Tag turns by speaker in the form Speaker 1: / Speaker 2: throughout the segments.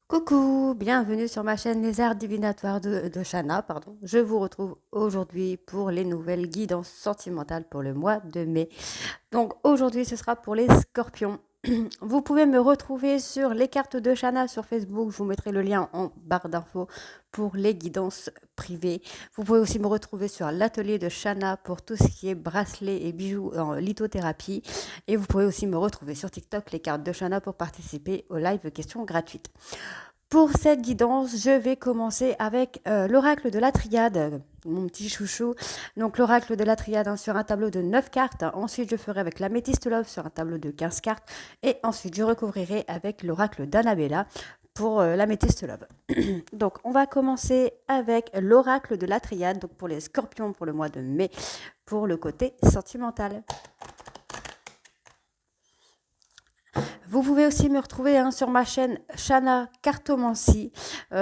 Speaker 1: Coucou, bienvenue sur ma chaîne Les Arts Divinatoires de Shana, pardon. Je vous retrouve aujourd'hui pour les nouvelles guidances sentimentales pour le mois de mai. Donc aujourd'hui, ce sera pour les scorpions. Vous pouvez me retrouver sur les cartes de Shana sur Facebook. Je vous mettrai le lien en barre d'infos pour les guidances privées. Vous pouvez aussi me retrouver sur l'atelier de Shana pour tout ce qui est bracelets et bijoux en lithothérapie. Et vous pouvez aussi me retrouver sur TikTok, les cartes de Shana, pour participer au live questions gratuites. Pour cette guidance, je vais commencer avec l'oracle de la triade, mon petit chouchou. Donc l'oracle de la triade, hein, sur un tableau de 9 cartes. Ensuite, je ferai avec l'améthyste love sur un tableau de 15 cartes. Et ensuite, je recouvrirai avec l'oracle d'Annabella pour l'améthyste love. Donc, on va commencer avec l'oracle de la triade, donc pour les scorpions pour le mois de mai, pour le côté sentimental. Vous pouvez aussi me retrouver, hein, sur ma chaîne Shana Cartomancie, où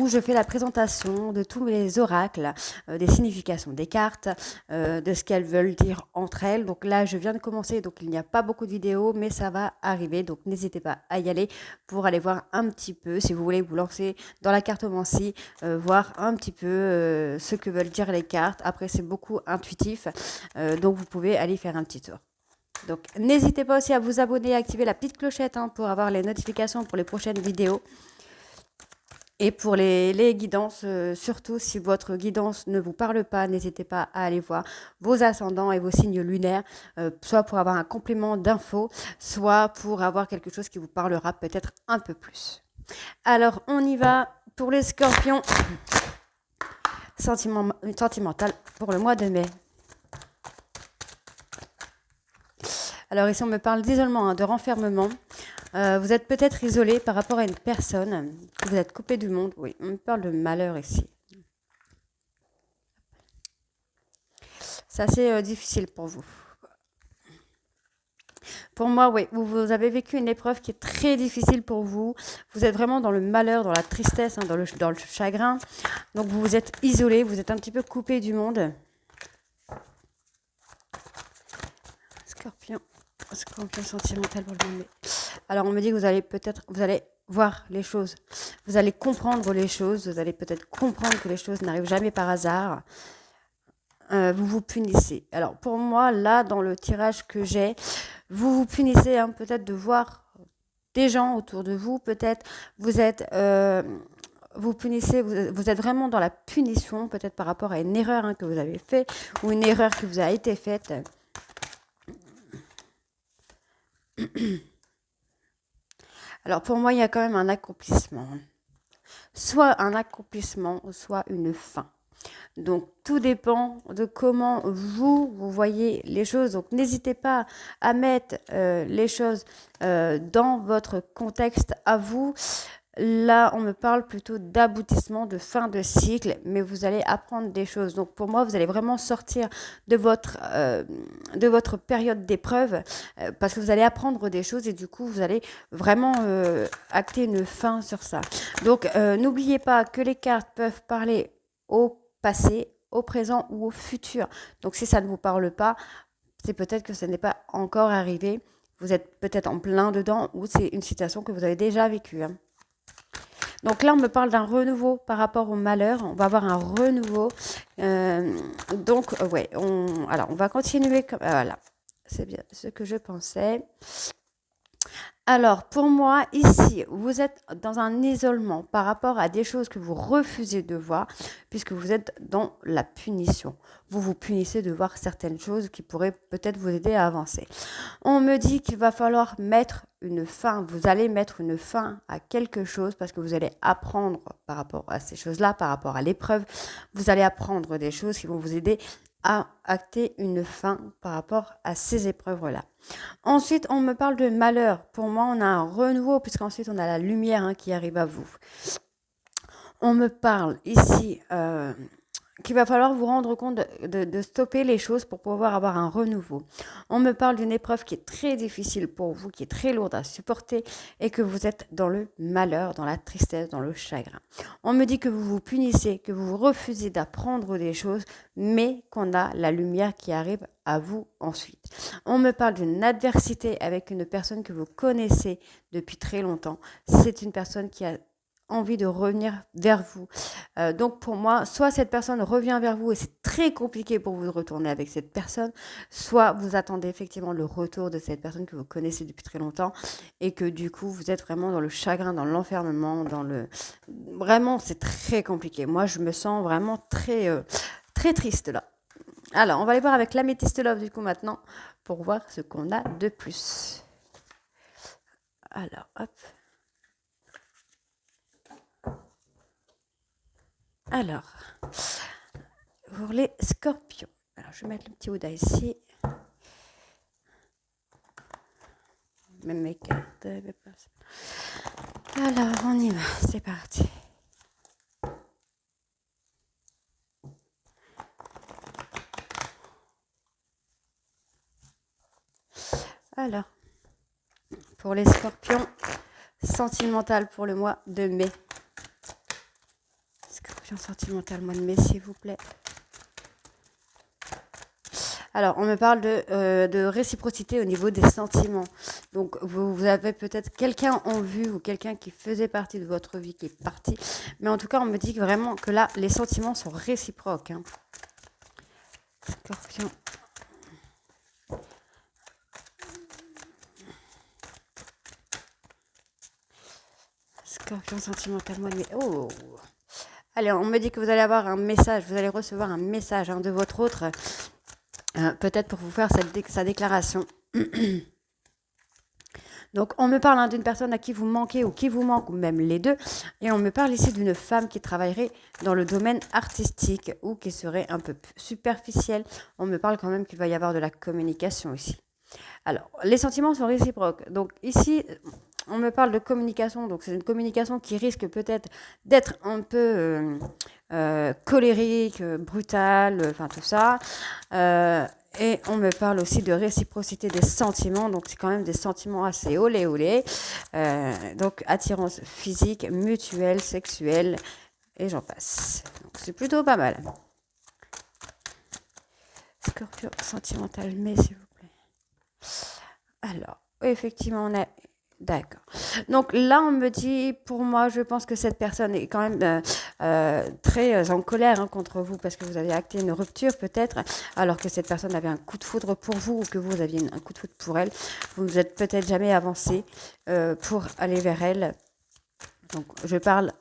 Speaker 1: je fais la présentation de tous les oracles, des significations des cartes, de ce qu'elles veulent dire entre elles. Donc là, je viens de commencer, donc il n'y a pas beaucoup de vidéos, mais ça va arriver. Donc n'hésitez pas à y aller pour aller voir un petit peu, si vous voulez vous lancer dans la cartomancie, voir un petit peu ce que veulent dire les cartes. Après, c'est beaucoup intuitif, donc vous pouvez aller faire un petit tour. Donc, n'hésitez pas aussi à vous abonner et à activer la petite clochette, hein, pour avoir les notifications pour les prochaines vidéos. Et pour les guidances, surtout si votre guidance ne vous parle pas, n'hésitez pas à aller voir vos ascendants et vos signes lunaires, soit pour avoir un complément d'infos, soit pour avoir quelque chose qui vous parlera peut-être un peu plus. Alors, on y va pour les scorpions sentimental pour le mois de mai. Alors ici, on me parle d'isolement, hein, de renfermement. Vous êtes peut-être isolé par rapport à une personne. Vous êtes coupé du monde. Oui, on me parle de malheur ici. C'est assez difficile pour vous. Pour moi, oui, vous avez vécu une épreuve qui est très difficile pour vous. Vous êtes vraiment dans le malheur, dans la tristesse, hein, dans le chagrin. Donc vous vous êtes isolé, vous êtes un petit peu coupé du monde. Scorpion. Scorpion sentimental pour le moment. Alors on me dit que vous allez voir les choses, vous allez comprendre les choses, vous allez peut-être comprendre que les choses n'arrivent jamais par hasard. Vous vous punissez. Alors pour moi, là, dans le tirage que j'ai, vous vous punissez, hein, peut-être de voir des gens autour de vous, peut-être vous êtes... vous punissez, vous êtes vraiment dans la punition, peut-être par rapport à une erreur, hein, que vous avez faite ou une erreur qui vous a été faite. Alors pour moi, il y a quand même un accomplissement. Soit un accomplissement, soit une fin. Donc tout dépend de comment vous voyez les choses. Donc n'hésitez pas à mettre les choses dans votre contexte à vous. Là, on me parle plutôt d'aboutissement, de fin de cycle, mais vous allez apprendre des choses. Donc pour moi, vous allez vraiment sortir de votre période d'épreuve, parce que vous allez apprendre des choses et du coup, vous allez vraiment acter une fin sur ça. Donc n'oubliez pas que les cartes peuvent parler au passé, au présent ou au futur. Donc si ça ne vous parle pas, c'est peut-être que ce n'est pas encore arrivé. Vous êtes peut-être en plein dedans ou c'est une situation que vous avez déjà vécue, hein. Donc là, on me parle d'un renouveau par rapport au malheur. On va avoir un renouveau. Ouais, alors on va continuer comme... voilà, c'est bien ce que je pensais. Alors, pour moi, ici, vous êtes dans un isolement par rapport à des choses que vous refusez de voir, puisque vous êtes dans la punition. Vous vous punissez de voir certaines choses qui pourraient peut-être vous aider à avancer. On me dit qu'il va falloir mettre une fin, vous allez mettre une fin à quelque chose parce que vous allez apprendre par rapport à ces choses-là, par rapport à l'épreuve, vous allez apprendre des choses qui vont vous aider à acter une fin par rapport à ces épreuves-là. Ensuite, on me parle de malheur. Pour moi, on a un renouveau, puisqu'ensuite, on a la lumière, hein, qui arrive à vous. On me parle ici qu'il va falloir vous rendre compte de stopper les choses pour pouvoir avoir un renouveau. On me parle d'une épreuve qui est très difficile pour vous, qui est très lourde à supporter et que vous êtes dans le malheur, dans la tristesse, dans le chagrin. On me dit que vous vous punissez, que vous refusez d'apprendre des choses, mais qu'on a la lumière qui arrive à vous ensuite. On me parle d'une adversité avec une personne que vous connaissez depuis très longtemps. C'est une personne qui a envie de revenir vers vous. Donc pour moi, soit cette personne revient vers vous et c'est très compliqué pour vous de retourner avec cette personne, soit vous attendez effectivement le retour de cette personne que vous connaissez depuis très longtemps et que du coup vous êtes vraiment dans le chagrin, dans l'enfermement, dans le... Vraiment, c'est très compliqué. Moi, je me sens vraiment très triste là. Alors, on va aller voir avec l'améthyste love du coup maintenant pour voir ce qu'on a de plus. Alors, hop. Alors, pour les scorpions. Alors, je vais mettre le petit Ouda ici. Même mes cartes. Alors, on y va. C'est parti. Alors, pour les scorpions, sentimental pour le mois de mai. Scorpion sentimental, mois de mai, s'il vous plaît. Alors, on me parle de réciprocité au niveau des sentiments. Donc, vous avez peut-être quelqu'un en vue ou quelqu'un qui faisait partie de votre vie qui est parti. Mais en tout cas, on me dit vraiment que là, les sentiments sont réciproques. Hein. Scorpion. Scorpion sentimental, moi, mais oh. Allez, on me dit que vous allez avoir un message, vous allez recevoir un message de votre autre, peut-être pour vous faire sa déclaration. Donc, on me parle d'une personne à qui vous manquez ou qui vous manque, ou même les deux. Et on me parle ici d'une femme qui travaillerait dans le domaine artistique ou qui serait un peu superficielle. On me parle quand même qu'il va y avoir de la communication ici. Alors, les sentiments sont réciproques. Donc, ici, on me parle de communication. Donc, c'est une communication qui risque peut-être d'être un peu colérique, brutale, enfin tout ça. Et on me parle aussi de réciprocité des sentiments, donc c'est quand même des sentiments assez olé olé. Donc attirance physique, mutuelle, sexuelle, et j'en passe. Donc c'est plutôt pas mal. Scorpion sentimental, mais s'il vous plaît. Alors, effectivement, on a... D'accord. Donc là, on me dit, pour moi, je pense que cette personne est quand même très en colère contre vous parce que vous avez acté une rupture peut-être, alors que cette personne avait un coup de foudre pour vous ou que vous aviez un coup de foudre pour elle. Vous ne vous êtes peut-être jamais avancé pour aller vers elle. Donc je parle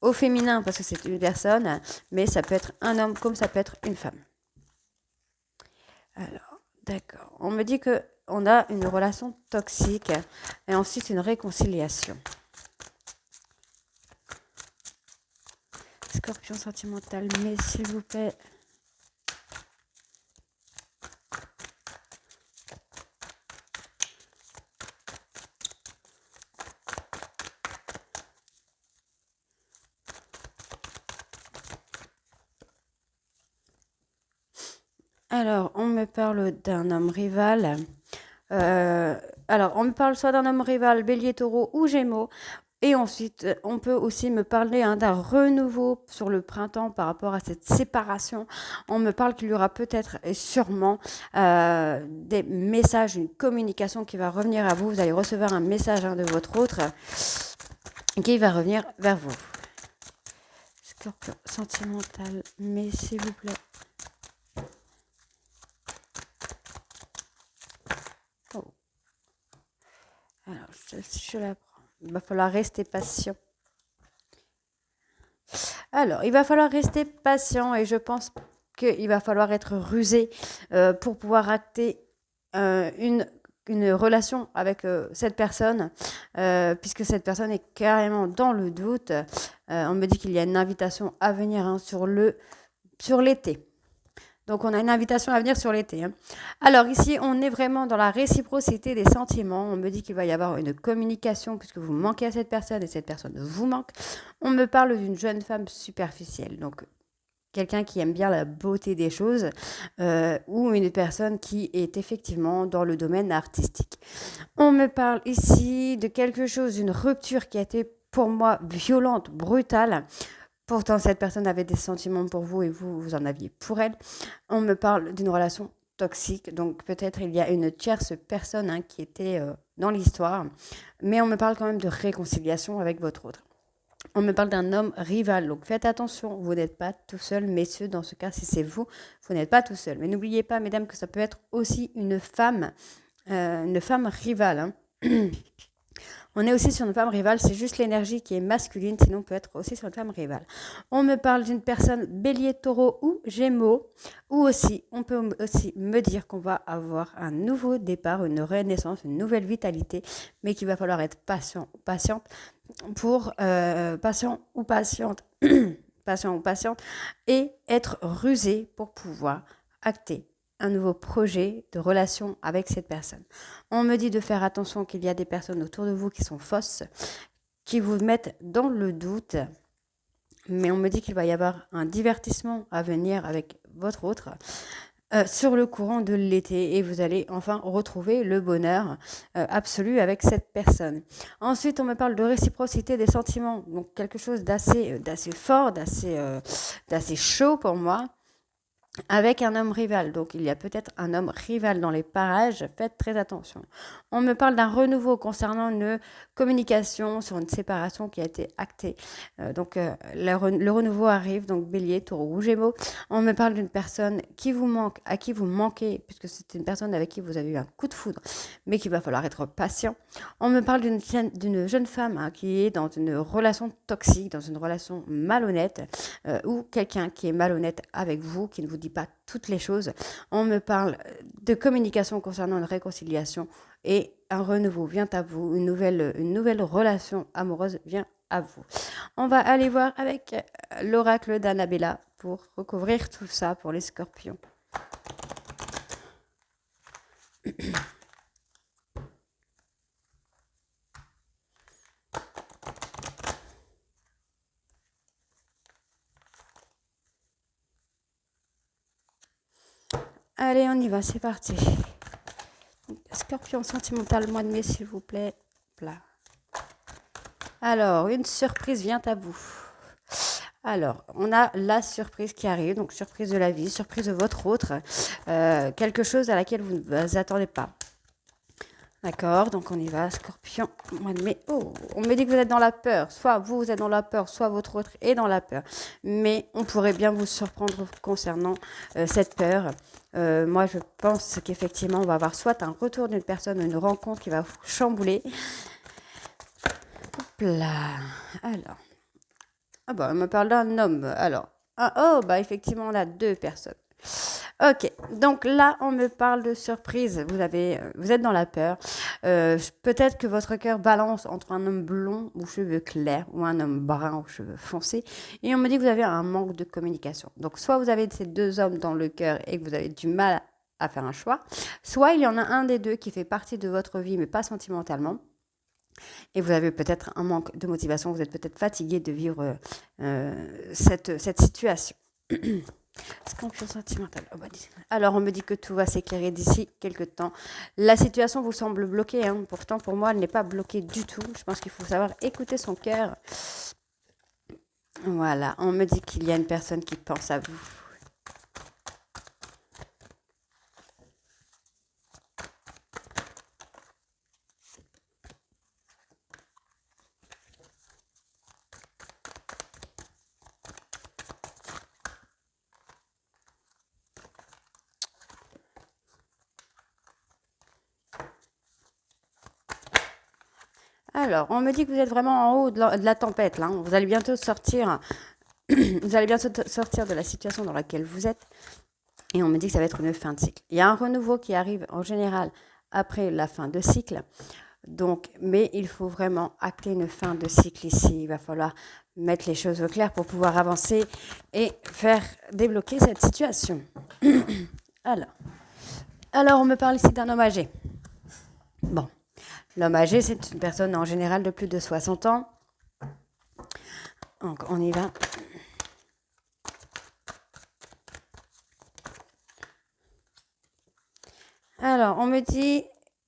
Speaker 1: au féminin parce que c'est une personne, mais ça peut être un homme comme ça peut être une femme. Alors, d'accord. On me dit que on a une relation toxique et ensuite une réconciliation. Scorpion sentimental, mais s'il vous plaît. Alors, on me parle d'un homme rival. Alors, on me parle soit d'un homme rival, bélier, taureau ou gémeaux. Et ensuite, on peut aussi me parler d'un renouveau sur le printemps par rapport à cette séparation. On me parle qu'il y aura peut-être et sûrement des messages, une communication qui va revenir à vous. Vous allez recevoir un message de votre autre qui va revenir vers vous. Scorpion sentimental, mais s'il vous plaît. Oh. Alors, je la prends. Il va falloir rester patient. Alors, il va falloir rester patient et je pense qu'il va falloir être rusé pour pouvoir acter une relation avec cette personne, puisque cette personne est carrément dans le doute. On me dit qu'il y a une invitation à venir sur l'été. Donc, on a une invitation à venir sur l'été. Hein. Alors, ici, on est vraiment dans la réciprocité des sentiments. On me dit qu'il va y avoir une communication puisque vous manquez à cette personne et cette personne vous manque. On me parle d'une jeune femme superficielle. Donc, quelqu'un qui aime bien la beauté des choses ou une personne qui est effectivement dans le domaine artistique. On me parle ici de quelque chose, d'une rupture qui a été pour moi violente, brutale. Pourtant, cette personne avait des sentiments pour vous et vous, vous en aviez pour elle. On me parle d'une relation toxique, donc peut-être il y a une tierce personne qui était dans l'histoire, mais on me parle quand même de réconciliation avec votre autre. On me parle d'un homme rival, donc faites attention, vous n'êtes pas tout seul, messieurs, dans ce cas, si c'est vous, vous n'êtes pas tout seul. Mais n'oubliez pas, mesdames, que ça peut être aussi une femme rivale. On est aussi sur une femme rivale, c'est juste l'énergie qui est masculine, sinon on peut être aussi sur une femme rivale. On me parle d'une personne bélier, taureau ou gémeaux, ou aussi, on peut aussi me dire qu'on va avoir un nouveau départ, une renaissance, une nouvelle vitalité, mais qu'il va falloir être patient ou patiente pour patient ou patiente, patient ou patiente, et être rusé pour pouvoir acter un nouveau projet de relation avec cette personne. On me dit de faire attention qu'il y a des personnes autour de vous qui sont fausses, qui vous mettent dans le doute, mais on me dit qu'il va y avoir un divertissement à venir avec votre autre sur le courant de l'été et vous allez enfin retrouver le bonheur absolu avec cette personne. Ensuite, on me parle de réciprocité des sentiments, donc quelque chose d'assez fort, d'assez chaud pour moi avec un homme rival. Donc, il y a peut-être un homme rival dans les parages. Faites très attention. On me parle d'un renouveau concernant une communication sur une séparation qui a été actée. Le renouveau arrive, donc bélier, taureau ou gémeaux. On me parle d'une personne qui vous manque, à qui vous manquez, puisque c'est une personne avec qui vous avez eu un coup de foudre, mais qu'il va falloir être patient. On me parle d'une jeune femme qui est dans une relation toxique, dans une relation malhonnête, ou quelqu'un qui est malhonnête avec vous, qui ne vous dit pas toutes les choses. On me parle de communication concernant une réconciliation et un renouveau vient à vous, une nouvelle relation amoureuse vient à vous. On va aller voir avec l'oracle d'Annabella pour recouvrir tout ça pour les scorpions. Allez, on y va, c'est parti. Scorpion sentimental, mois de mai, s'il vous plaît. Là. Alors, une surprise vient à vous. Alors, on a la surprise qui arrive, donc surprise de la vie, surprise de votre autre, quelque chose à laquelle vous ne vous attendez pas. D'accord, donc on y va, Scorpion, mois de mai. Oh, on me dit que vous êtes dans la peur. Soit vous êtes dans la peur, soit votre autre est dans la peur. Mais on pourrait bien vous surprendre concernant cette peur. Moi, je pense qu'effectivement, on va avoir soit un retour d'une personne, une rencontre qui va vous chambouler. Hop là. Alors. Ah bah, on me parle d'un homme. Alors. Effectivement, on a deux personnes. Ok, donc là, on me parle de surprise. Vous êtes dans la peur. Peut-être que votre cœur balance entre un homme blond aux cheveux clairs ou un homme brun aux cheveux foncés. Et on me dit que vous avez un manque de communication. Donc, soit vous avez ces deux hommes dans le cœur et que vous avez du mal à faire un choix, soit il y en a un des deux qui fait partie de votre vie, mais pas sentimentalement. Et vous avez peut-être un manque de motivation. Vous êtes peut-être fatigué de vivre cette situation. Scorpion sentimental. Alors, on me dit que tout va s'éclairer d'ici quelques temps. La situation vous semble bloquée. Pourtant, pour moi, elle n'est pas bloquée du tout. Je pense qu'il faut savoir écouter son cœur. Voilà, on me dit qu'il y a une personne qui pense à vous. Alors, on me dit que vous êtes vraiment en haut de la tempête, là. Vous allez bientôt sortir. Vous allez bientôt sortir de la situation dans laquelle vous êtes. Et on me dit que ça va être une fin de cycle. Il y a un renouveau qui arrive en général après la fin de cycle. Donc, mais il faut vraiment acter une fin de cycle ici. Il va falloir mettre les choses au clair pour pouvoir avancer et faire débloquer cette situation. Alors, on me parle ici d'un homme âgé. Bon. L'homme âgé, c'est une personne en général de plus de 60 ans. Donc, on y va. Alors, on me dit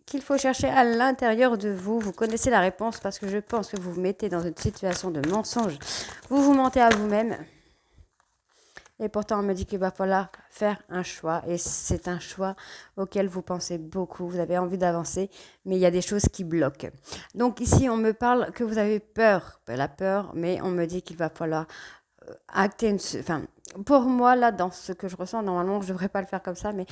Speaker 1: qu'il faut chercher à l'intérieur de vous. Vous connaissez la réponse parce que je pense que vous vous mettez dans une situation de mensonge. Vous vous mentez à vous-même. Et pourtant, on me dit qu'il va falloir faire un choix. Et c'est un choix auquel vous pensez beaucoup. Vous avez envie d'avancer, mais il y a des choses qui bloquent. Donc ici, on me parle que vous avez peur. La peur, mais on me dit qu'il va falloir acter une... Enfin, pour moi, là, dans ce que je ressens, normalement, je ne devrais pas le faire comme ça, mais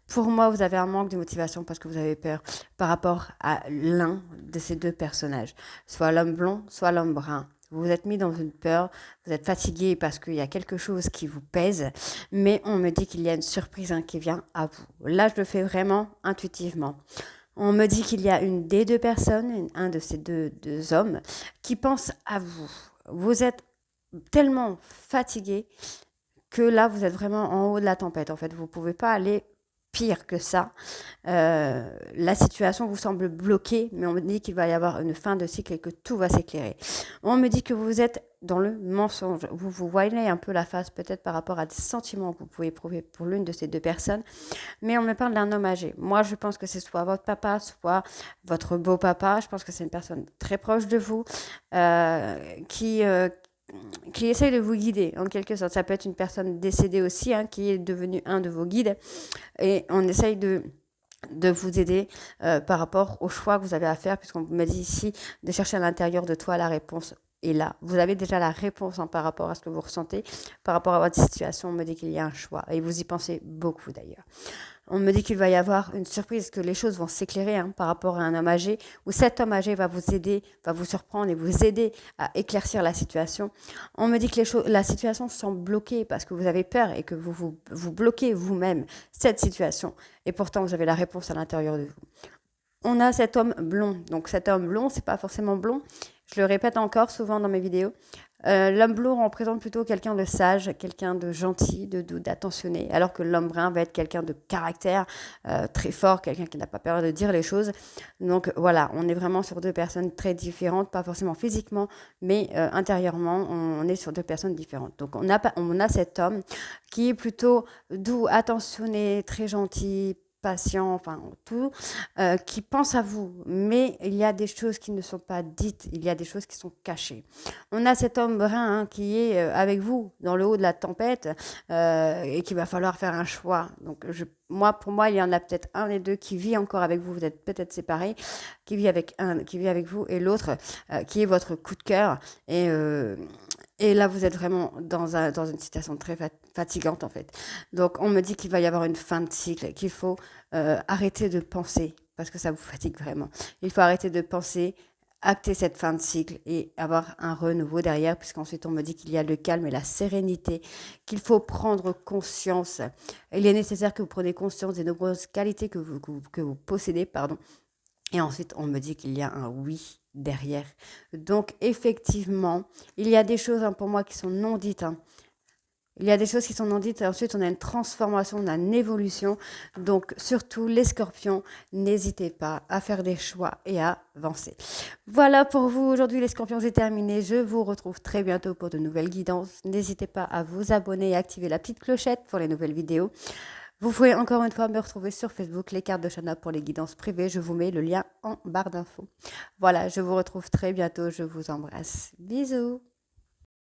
Speaker 1: pour moi, vous avez un manque de motivation parce que vous avez peur par rapport à l'un de ces deux personnages. Soit l'homme blond, soit l'homme brun. Vous vous êtes mis dans une peur, vous êtes fatigué parce qu'il y a quelque chose qui vous pèse, mais on me dit qu'il y a une surprise qui vient à vous. Là, je le fais vraiment intuitivement. On me dit qu'il y a une des deux personnes, un de ces deux hommes, qui pense à vous. Vous êtes tellement fatigué que là, vous êtes vraiment en haut de la tempête. En fait, vous ne pouvez pas aller pire que ça. La situation vous semble bloquée, mais on me dit qu'il va y avoir une fin de cycle et que tout va s'éclairer. On me dit que vous êtes dans le mensonge. Vous vous voyez un peu la face peut-être par rapport à des sentiments que vous pouvez éprouver pour l'une de ces deux personnes, mais on me parle d'un homme âgé. Moi, je pense que c'est soit votre papa, soit votre beau-papa. Je pense que c'est une personne très proche de vous euh, qui, euh, qui essaye de vous guider, en quelque sorte. Ça peut être une personne décédée aussi, qui est devenue un de vos guides. Et on essaye de vous aider par rapport au choix que vous avez à faire, puisqu'on m'a dit ici de chercher à l'intérieur de toi la réponse. Et là, vous avez déjà la réponse par rapport à ce que vous ressentez, par rapport à votre situation. On me dit qu'il y a un choix. Et vous y pensez beaucoup d'ailleurs. On me dit qu'il va y avoir une surprise, que les choses vont s'éclairer par rapport à un homme âgé, où cet homme âgé va vous aider, va vous surprendre et vous aider à éclaircir la situation. On me dit que la situation semble bloquée parce que vous avez peur et que vous bloquez vous-même cette situation. Et pourtant, vous avez la réponse à l'intérieur de vous. On a cet homme blond. Donc cet homme blond, c'est pas forcément blond. Je le répète encore souvent dans mes vidéos. L'homme blond représente plutôt quelqu'un de sage, quelqu'un de gentil, de doux, d'attentionné, alors que l'homme brun va être quelqu'un de caractère très fort, quelqu'un qui n'a pas peur de dire les choses. Donc voilà, on est vraiment sur deux personnes très différentes, pas forcément physiquement, mais intérieurement, on est sur deux personnes différentes. Donc on a cet homme qui est plutôt doux, attentionné, très gentil, patient, enfin tout, qui pense à vous, mais il y a des choses qui ne sont pas dites, il y a des choses qui sont cachées. On a cet homme brun qui est avec vous dans le haut de la tempête et qu'il va falloir faire un choix. Donc pour moi, il y en a peut-être un des deux qui vit encore avec vous. Vous êtes peut-être séparés, qui vit avec vous, et l'autre qui est votre coup de cœur. Et là, vous êtes vraiment dans une situation très fatigante, en fait. Donc, on me dit qu'il va y avoir une fin de cycle, qu'il faut arrêter de penser, parce que ça vous fatigue vraiment. Il faut arrêter de penser, acter cette fin de cycle et avoir un renouveau derrière, puisqu'ensuite, on me dit qu'il y a le calme et la sérénité, qu'il faut prendre conscience. Il est nécessaire que vous preniez conscience des nombreuses qualités que vous possédez, pardon. Et ensuite, on me dit qu'il y a un oui derrière. Donc, effectivement, il y a des choses pour moi qui sont non dites. Il y a des choses qui sont non dites et ensuite on a une transformation, on a une évolution. Donc, surtout, les scorpions, n'hésitez pas à faire des choix et à avancer. Voilà pour vous. Aujourd'hui, les scorpions, c'est terminé. Je vous retrouve très bientôt pour de nouvelles guidances. N'hésitez pas à vous abonner et activer la petite clochette pour les nouvelles vidéos. Vous pouvez encore une fois me retrouver sur Facebook, les cartes de Shana pour les guidances privées. Je vous mets le lien en barre d'infos. Voilà, je vous retrouve très bientôt. Je vous embrasse. Bisous.